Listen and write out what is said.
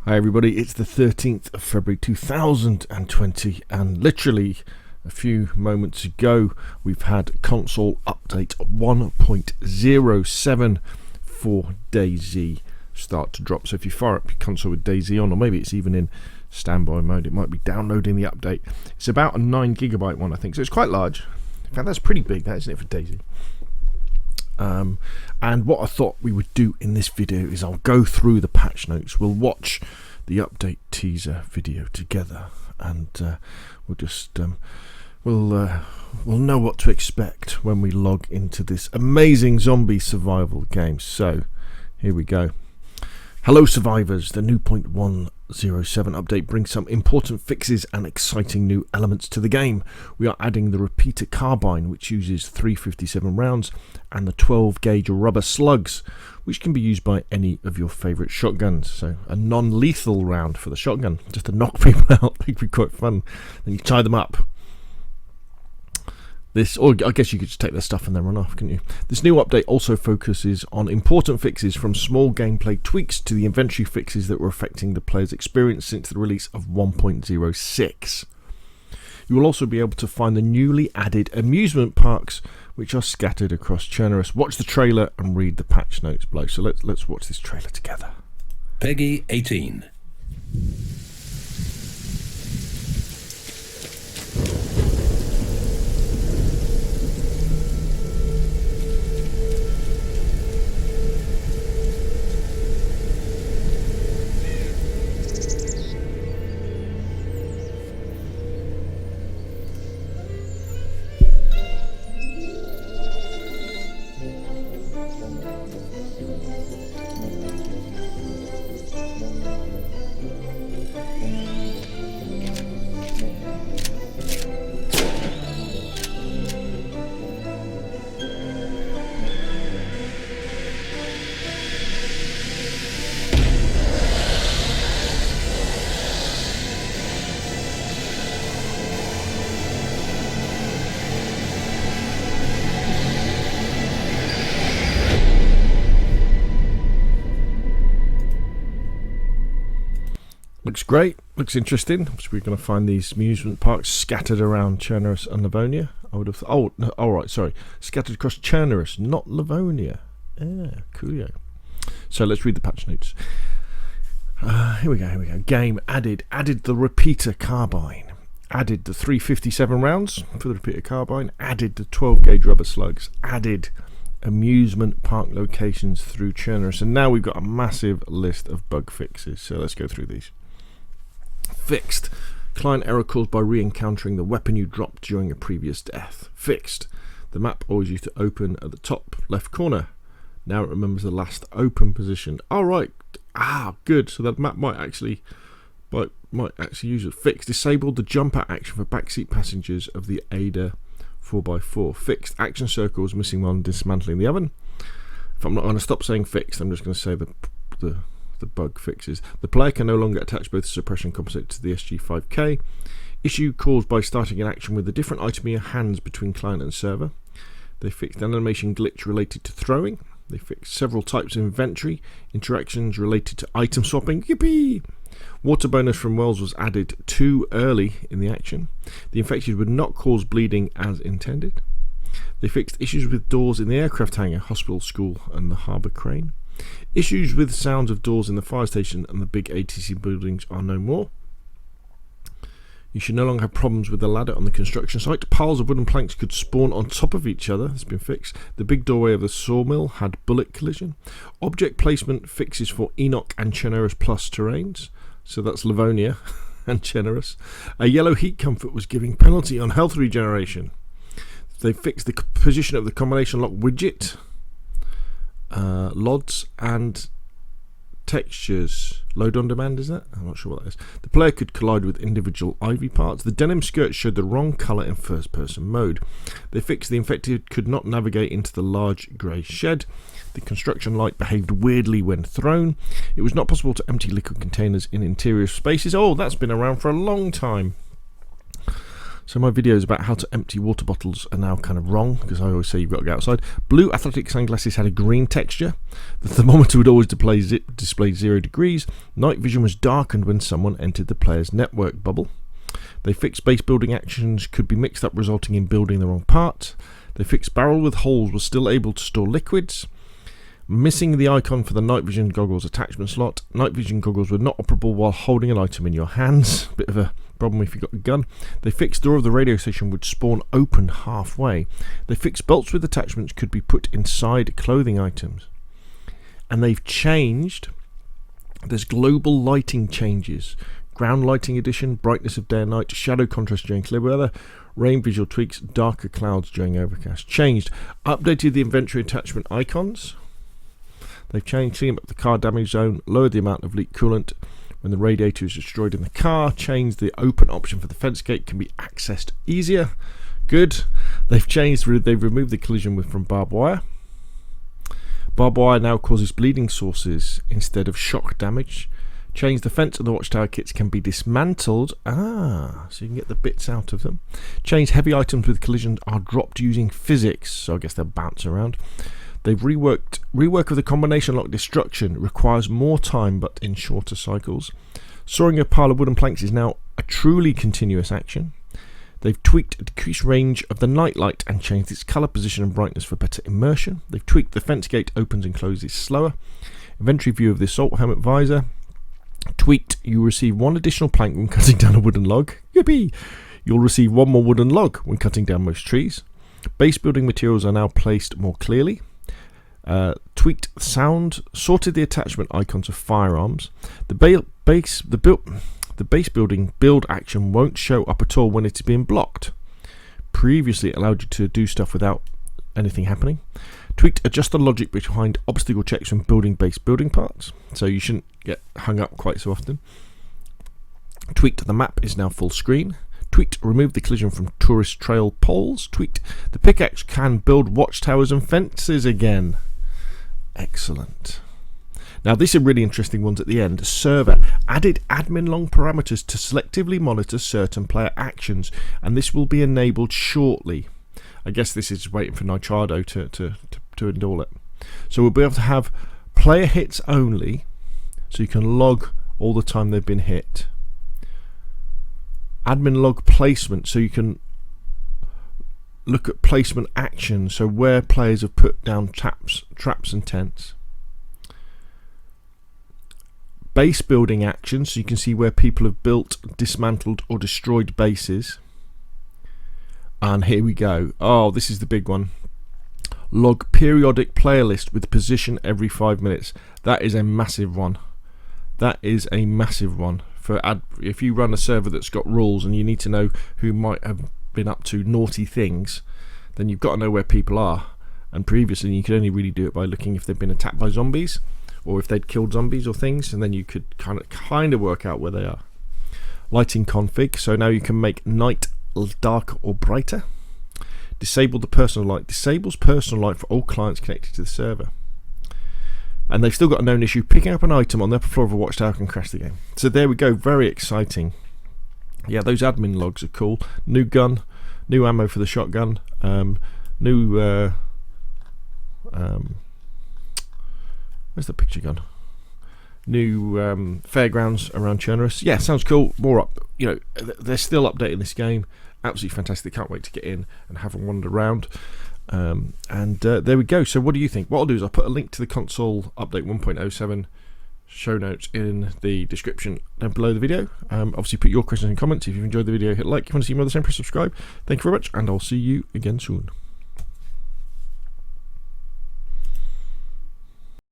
Hi everybody, it's the 13th of February 2020 and literally a few moments ago we've had console update 1.07 for DAYZ start to drop. So if you fire up your console with DAYZ on, or maybe it's even in standby mode, it might be downloading the update. It's about a 9GB one, I think, so it's quite large. In fact, that's pretty big, that isn't it, for DAYZ? And what I thought we would do in this video is I'll go through the patch notes, we'll watch the update teaser video together, and we'll just we'll know what to expect when we log into this amazing zombie survival game. So here we go. Hello survivors, the new 0.107 update brings some important fixes and exciting new elements to the game. We are adding the repeater carbine, which uses 357 rounds, and the 12 gauge rubber slugs, which can be used by any of your favourite shotguns. So a non-lethal round for the shotgun, just to knock people out. It could be quite fun. Then you tie them up. Or I guess you could just take their stuff and then run off, couldn't you? This new update also focuses on important fixes, from small gameplay tweaks to the inventory fixes that were affecting the player's experience since the release of 1.06. You will also be able to find the newly added amusement parks, which are scattered across Chernerus. Watch the trailer and read the patch notes below. So let's watch this trailer together. Peggy 18. Looks great, looks interesting. So we're going to find these amusement parks scattered around Chernerus and Livonia. I would have scattered across Chernerus, not Livonia. Yeah, coolio. So let's read the patch notes. Here we go. Game added the repeater carbine, added the 357 rounds for the repeater carbine, added the 12 gauge rubber slugs, added amusement park locations through Chernerus, and now we've got a massive list of bug fixes. So let's go through these. Fixed. Client error caused by re-encountering the weapon you dropped during a previous death. Fixed. The map always used to open at the top left corner. Now it remembers the last open position. Alright. Good. So that map might actually use it. Fixed. Disabled the jumper action for backseat passengers of the Ada 4x4. Fixed. Action circles missing while dismantling the oven. If I'm not going to stop saying fixed, I'm just going to say the bug fixes. The player can no longer attach both suppression composite to the SG5K. Issue caused by starting an action with a different item in your hands between client and server. They fixed an animation glitch related to throwing. They fixed several types of inventory interactions related to item swapping. Yippee! Water bonus from wells was added too early in the action. The infected would not cause bleeding as intended. They fixed issues with doors in the aircraft hangar, hospital, school and the harbour crane. Issues with sounds of doors in the fire station and the big ATC buildings are no more. You should no longer have problems with the ladder on the construction site. Piles of wooden planks could spawn on top of each other. That's been fixed. The big doorway of the sawmill had bullet collision. Object placement fixes for Enoch and Chernerus Plus terrains. So that's Livonia and Chernerus. A yellow heat comfort was giving penalty on health regeneration. They fixed the position of the combination lock widget. LODs and textures. Load on demand, is that? I'm not sure what that is. The player could collide with individual ivy parts. The denim skirt showed the wrong colour in first person mode. They fixed the infected could not navigate into the large grey shed. The construction light behaved weirdly when thrown. It was not possible to empty liquid containers in interior spaces. Oh, that's been around for a long time. So my videos about how to empty water bottles are now kind of wrong, because I always say you've got to go outside. Blue athletic sunglasses had a green texture. The thermometer would always display 0 degrees. Night vision was darkened when someone entered the player's network bubble. They fixed base building actions could be mixed up, resulting in building the wrong part. They fixed barrel with holes was still able to store liquids. Missing the icon for the night vision goggles attachment slot. Night vision goggles were not operable while holding an item in your hands. Bit of a problem if you got a gun. They fixed the door of the radio station would spawn open halfway. They fixed belts with attachments could be put inside clothing items. And they've changed. There's global lighting changes. Ground lighting addition, brightness of day and night, shadow contrast during clear weather, rain visual tweaks, darker clouds during overcast. Changed. Updated the inventory attachment icons. They've changed, cleaned up the car damage zone, lowered the amount of leak coolant when the radiator is destroyed in the car, changed the open option for the fence gate can be accessed easier. Good. They've removed the collision from barbed wire. Barbed wire now causes bleeding sources instead of shock damage. Changed the fence and the watchtower kits can be dismantled. So you can get the bits out of them. Changed heavy items with collisions are dropped using physics, so I guess they'll bounce around. They've rework of the combination lock destruction requires more time but in shorter cycles. Sawing a pile of wooden planks is now a truly continuous action. They've tweaked a decreased range of the nightlight and changed its colour, position and brightness for better immersion. They've tweaked the fence gate opens and closes slower. Inventory view of the assault helmet visor. Tweaked, you receive 1 additional plank when cutting down a wooden log. Yippee! You'll receive 1 more wooden log when cutting down most trees. Base building materials are now placed more clearly. Tweaked sound, sorted the attachment icons of firearms. The base building build action won't show up at all when it's being blocked. Previously it allowed you to do stuff without anything happening. Tweaked adjust the logic behind obstacle checks when building base building parts, so you shouldn't get hung up quite so often. Tweaked the map is now full screen. Tweaked remove the collision from tourist trail poles. Tweaked the pickaxe can build watchtowers and fences again. Excellent. Now these are really interesting ones at the end. Server added admin long parameters to selectively monitor certain player actions, and this will be enabled shortly. I guess this is waiting for Nitrado to install it. So we'll be able to have player hits only, so you can log all the time they've been hit. Admin log placement, so you can look at placement actions, so where players have put down traps and tents. Base building actions, so you can see where people have built, dismantled or destroyed bases. And here we go. Oh, this is the big one. Log periodic player list with position every 5 minutes. That is a massive one. That is a massive one. If you run a server that's got rules and you need to know who might have been up to naughty things, then you've got to know where people are. And previously you could only really do it by looking if they've been attacked by zombies or if they'd killed zombies or things, and then you could kind of work out where they are. Lighting config, so now you can make night darker or brighter. Disable the personal light. Disables personal light for all clients connected to the server. And they've still got a known issue. Picking up an item on the upper floor of a watchtower can crash the game. So there we go. Very exciting. Yeah, those admin logs are cool. New gun, new ammo for the shotgun, new where's the picture gun? New fairgrounds around Chernarus. Yeah, sounds cool. More up. They're still updating this game. Absolutely fantastic. Can't wait to get in and have a wander around. There we go. So what do you think? What I'll do is I'll put a link to the console update 1.07 show notes in the description down below the video. Obviously put your questions and comments. If you've enjoyed the video, hit like. If you want to see more of the same, press subscribe. Thank you very much, and I'll see you again soon.